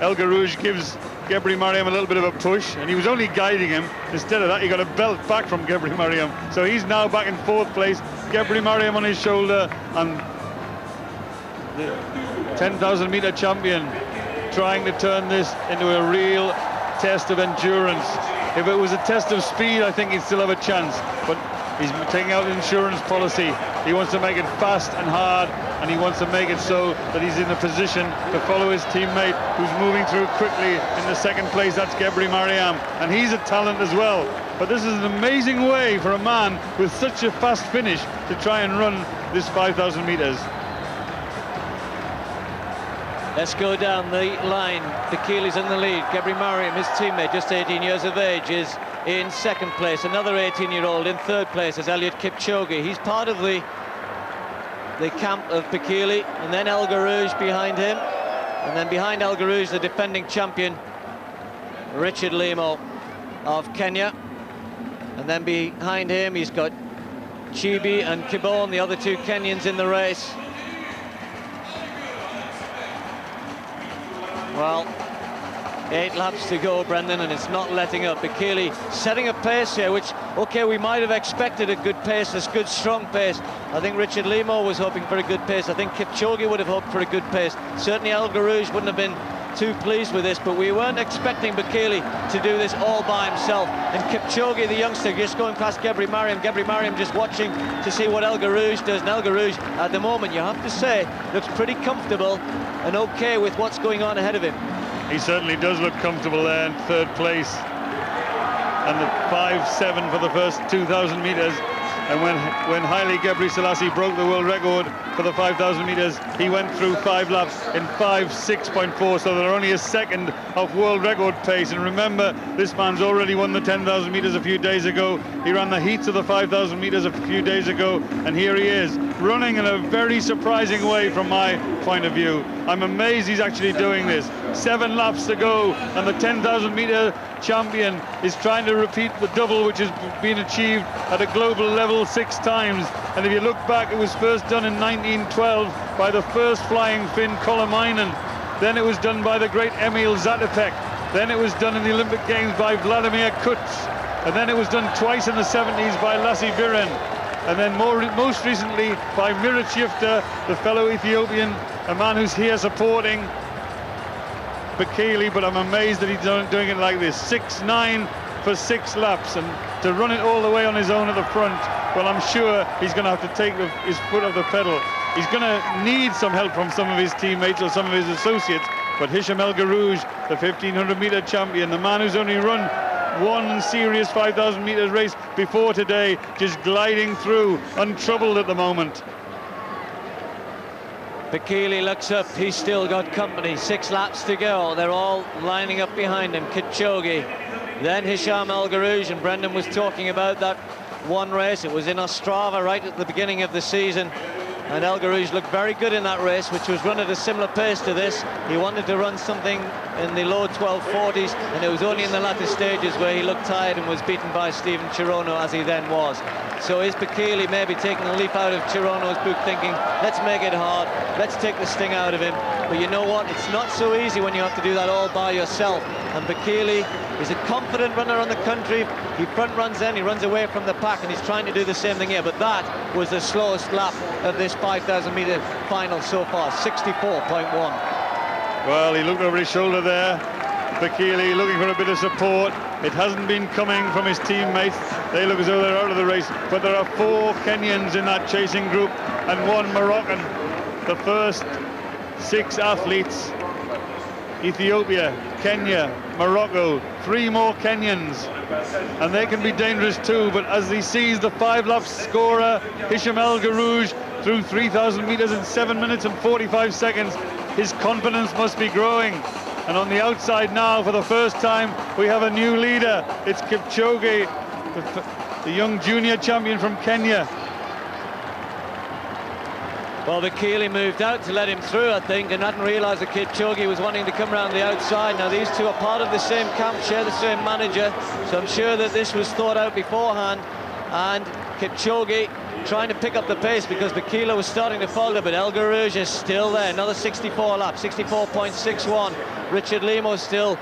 El Krouj gives Gebremariam a little bit of a push, and he was only guiding him. Instead of that, he got a belt back from Gebremariam. So he's now back in 4th place. Gebremariam on his shoulder, and the 10,000 meter champion trying to turn this into a real test of endurance. If it was a test of speed, I think he'd still have a chance, but he's taking out insurance policy. He wants to make it fast and hard, and he wants to make it so that he's in a position to follow his teammate who's moving through quickly in the 2nd place. That's Gebremariam, and he's a talent as well. But this is an amazing way for a man with such a fast finish to try and run this 5,000 meters. Let's go down the line. Bekele's in the lead. Gebremariam, his teammate, just 18 years of age, is in 2nd place. Another 18-year-old in 3rd place is Eliud Kipchoge. He's part of the camp of Bekele, and then El Krouj behind him, and then behind El Krouj, the defending champion Richard Limo of Kenya, and then behind him he's got Chibi and Kibon, the other 2 Kenyans in the race. Well, 8 laps to go, Brendan, and it's not letting up. Bekele setting a pace here, which, okay, we might have expected a good pace, a good, strong pace. I think Richard Limo was hoping for a good pace. I think Kipchoge would have hoped for a good pace. Certainly El Krouj wouldn't have been too pleased with this, but we weren't expecting Bekele to do this all by himself. And Kipchoge, the youngster, just going past Gebremariam. Gebremariam just watching to see what El Krouj does. And El Krouj, at the moment, you have to say, looks pretty comfortable and okay with what's going on ahead of him. He certainly does look comfortable there in 3rd place. And the 5.7 for the first 2,000 meters. And when Haile Gebrselassie broke the world record for the 5,000 meters, he went through 5 laps in 5.6.4, so they're only a second of world record pace. And remember, this man's already won the 10,000 meters a few days ago. He ran the heats of the 5,000 meters a few days ago, and here he is, running in a very surprising way from my point of view. I'm amazed he's actually doing this. 7 laps to go, and the 10,000 meter champion is trying to repeat the double which has been achieved at a global level 6 times. And if you look back, it was first done in 1912 by the first flying Finn Kolomainen. Then it was done by the great Emil Zatopek. Then it was done in the Olympic Games by Vladimir Kutz. And then it was done twice in the 70s by Lassie Viren. And then most recently by Mirat Shifter, the fellow Ethiopian, a man who's here supporting Bekele, but I'm amazed that he's doing it like this. 6.9 for 6 laps, and to run it all the way on his own at the front, well, I'm sure he's going to have to take his foot off the pedal. He's going to need some help from some of his teammates or some of his associates, but Hisham El Krouj, the 1,500 meter champion, the man who's only run one serious 5,000 meters race before today, just gliding through, untroubled at the moment. Bekele looks up, he's still got company. 6 laps to go, they're all lining up behind him. Kipchoge, then Hisham El Krouj, and Brendan was talking about that one race. It was in Ostrava right at the beginning of the season, and El Krouj looked very good in that race, which was run at a similar pace to this. He wanted to run something in the low 1240s, and it was only in the latter stages where he looked tired and was beaten by Stephen Chirono, as he then was. So is Bekele maybe taking a leaf out of Chirono's book, thinking, let's make it hard, let's take the sting out of him. But you know what, it's not so easy when you have to do that all by yourself. And Bekele is a confident runner on the country. He front runs in, he runs away from the pack, and he's trying to do the same thing here. But that was the slowest lap of this 5,000 meter final so far, 64.1. Well, he looked over his shoulder there. Bekele looking for a bit of support. It hasn't been coming from his teammates. They look as though they're out of the race, but there are 4 Kenyans in that chasing group and 1 Moroccan. The first 6 athletes, Ethiopia, Kenya, Morocco, 3 more Kenyans, and they can be dangerous too. But as he sees the 5-lap scorer Hisham El Krouj through 3,000 meters in 7 minutes and 45 seconds, his confidence must be growing. And on the outside now, for the first time, we have a new leader. It's Kipchoge, the young junior champion from Kenya. Well, Bekele moved out to let him through, I think, and hadn't realised that Kipchoge was wanting to come around the outside. Now, these two are part of the same camp, share the same manager, so I'm sure that this was thought out beforehand. And Kipchoge trying to pick up the pace because Bekele was starting to falter, but El Krouj is still there. Another 64 lap, 64.61 Richard Limo still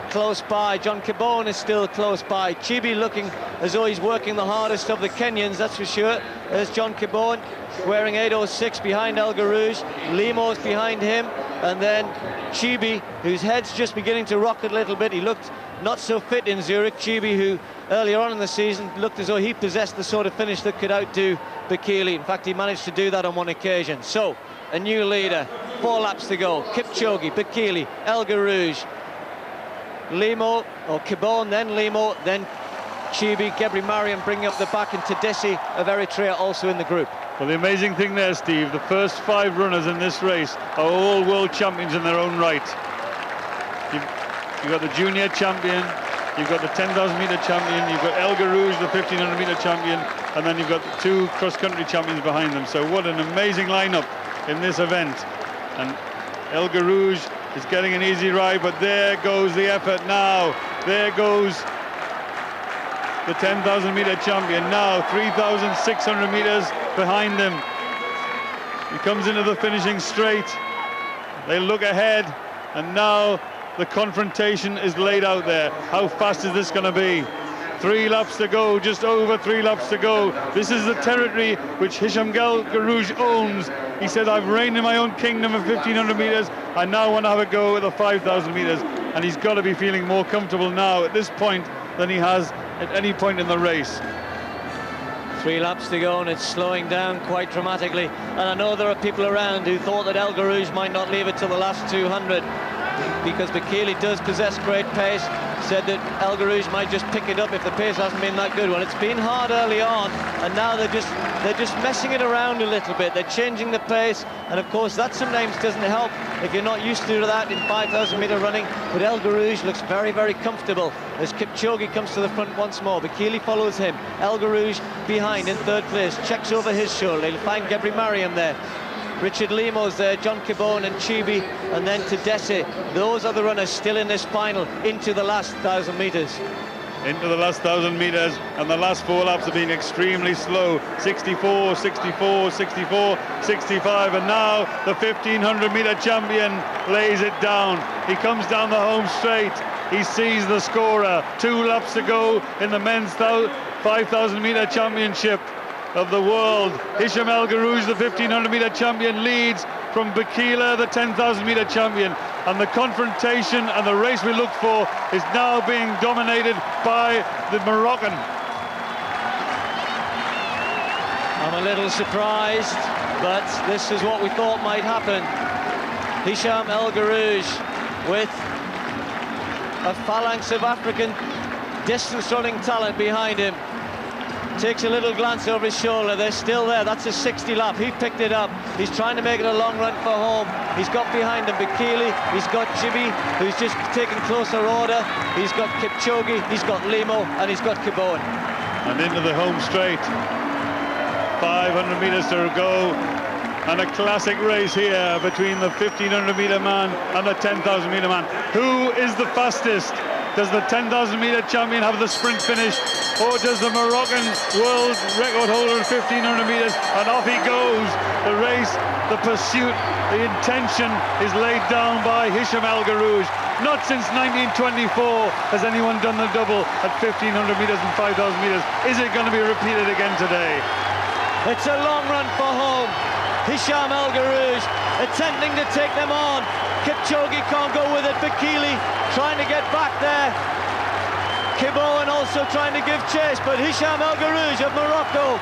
close by. John Kibone is still close by. Chibi looking as though he's working the hardest of the Kenyans, that's for sure. There's John Kibone wearing 8:06 behind El Garouge. Limo's behind him, and then Chibi, whose head's just beginning to rock a little bit. He looked not so fit in Zurich. Chibi, who earlier on in the season looked as though he possessed the sort of finish that could outdo Bekele. In fact, he managed to do that on one occasion. So, a new leader, 4 laps to go. Kipchoge, Bekele, El Garouge, Limo, or Kibone, then Limo, then Chibi, Gebri Mariam bringing up the back, and Tedessi of Eritrea also in the group. Well, the amazing thing there, Steve, the first 5 runners in this race are all world champions in their own right. You've got the junior champion, you've got the 10,000 metre champion, you've got El Garouge, the 1,500 metre champion, and then you've got the 2 cross-country champions behind them. So what an amazing lineup in this event. And El Garouge is getting an easy ride, but there goes the effort now. There goes the 10,000 metre champion now, 3,600 metres behind him. He comes into the finishing straight. They look ahead, and now the confrontation is laid out there. How fast is this going to be? 3 laps to go, just over 3 laps to go. This is the territory which Hisham El Garouge owns. He said, I've reigned in my own kingdom of 1,500 metres. I now want to have a go at the 5,000 metres. And he's got to be feeling more comfortable now at this point than he has at any point in the race. 3 laps to go, and it's slowing down quite dramatically. And I know there are people around who thought that El Garouge might not leave it till the last 200, because Bekele does possess great pace. Said that El Garouge might just pick it up if the pace hasn't been that good. Well, it's been hard early on, and now they're just messing it around a little bit. They're changing the pace, and of course that sometimes doesn't help if you're not used to that in 5,000 metre running. But El Garouge looks very, very comfortable as Kipchoge comes to the front once more. Bekele follows him. El Garouge behind in 3rd place, checks over his shoulder. He'll find Gebri Mariam there. Richard Limo's there, John Kibone and Chibi, and then Tedessi. Those are the runners still in this final into the last 1,000 metres. Into the last 1,000 metres, and the last 4 laps have been extremely slow. 64, 64, 64, 65, and now the 1,500 metre champion lays it down. He comes down the home straight. He sees the scorer. 2 laps to go in the men's 5,000 metre championship of the world. Hisham El Garouge, the 1,500 metre champion, leads from Bekele, the 10,000 metre champion. And the confrontation and the race we look for is now being dominated by the Moroccan. I'm a little surprised, but this is what we thought might happen. Hisham El Garouge with a phalanx of African distance running talent behind him. Takes a little glance over his shoulder. They're still there. That's a 60 lap. He picked it up. He's trying to make it a long run for home. He's got behind him Bekele. He's got Chibi, who's just taking closer order. He's got Kipchoge. He's got Limo, and he's got Kibone. And into the home straight. 500 metres to go. And a classic race here between the 1,500 metre man and the 10,000 metre man. Who is the fastest? Does the 10,000 metre champion have the sprint finish, or does the Moroccan world record holder at 1,500 metres? And off he goes. The race, the pursuit, the intention is laid down by Hisham El Garouge. Not since 1924 has anyone done the double at 1,500 metres and 5,000 metres. Is it going to be repeated again today? It's a long run for home. Hisham El Garouge attempting to take them on. Kipchoge can't go with it. Bekele trying to get back there. Kibone also trying to give chase, but Hisham El Garouge of Morocco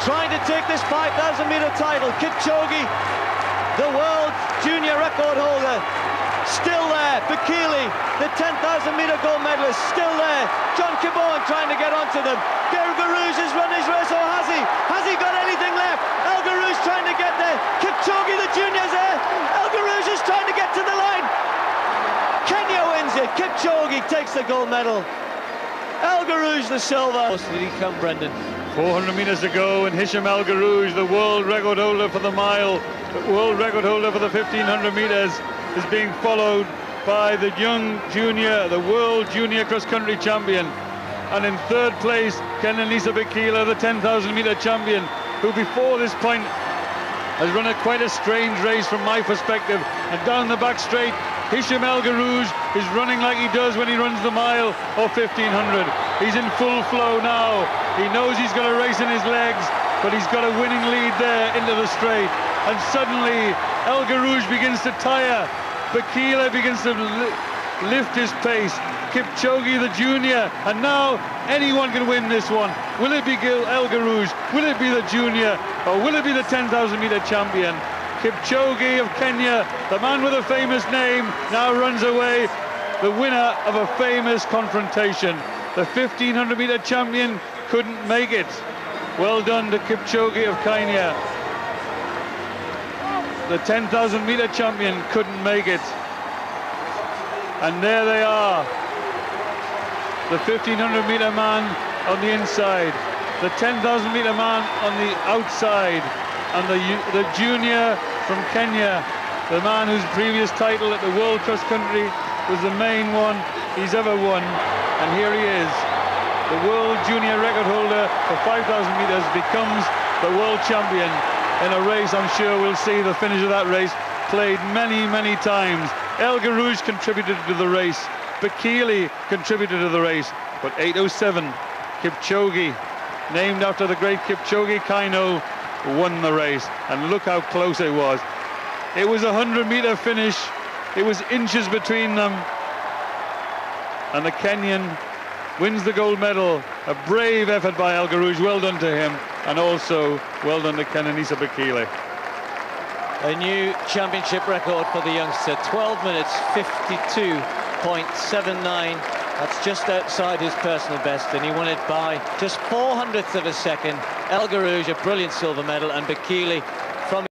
trying to take this 5,000 metre title. Kipchoge, the world junior record holder, still there. Bekele, the 10,000 metre gold medalist, still there. John Kibone trying to get onto them. El Garouge has run his race, or has he? Has he got anything left? El Garouge trying to get there. Kipchoge, the junior's there. El Garouge is trying to get to the line. Kenya wins it. Kipchoge takes the gold medal. El Garouge the silver. Did he come, Brendan? 400 metres to go, and Hisham El Garouge, the world record holder for the mile, the world record holder for the 1,500 metres, is being followed by the young junior, the world junior cross-country champion. And in 3rd place, Kenenisa Bekele, the 10,000 metre champion, who before this point has run quite a strange race from my perspective. And down the back straight, Hisham El Garouj is running like he does when he runs the mile or 1500. He's in full flow now. He knows he's got a race in his legs, but he's got a winning lead there into the straight. And suddenly El Garouj begins to tire. Bekele begins to lift his pace. Kipchoge, the junior, and now anyone can win this one. Will it be El Garouj? Will it be the junior? Or will it be the 10,000 meter champion? Kipchoge of Kenya, the man with a famous name, now runs away, the winner of a famous confrontation. The 1500 meter champion couldn't make it. Well done to Kipchoge of Kenya. The 10,000 meter champion couldn't make it. And there they are. The 1500 meter man on the inside, the 10,000 meter man on the outside, and the junior from Kenya, the man whose previous title at the World Cross Country was the main one he's ever won. And here he is, the world junior record holder for 5,000 meters, becomes the world champion in a race I'm sure we'll see the finish of that race played many, many times. El Garouj contributed to the race. Bekele contributed to the race, but 8:07, Kipchoge, named after the great Kipchoge Kaino, won the race. And look how close it was. It was a 100-meter finish. It was inches between them. And the Kenyan wins the gold medal. A brave effort by El Garouj. Well done to him. And also, well done to Kenenisa Bekele. A new championship record for the youngster, 12 minutes 52.79. That's just outside his personal best, and he won it by just 0.04 of a second. El Garouj, a brilliant silver medal, and Bekele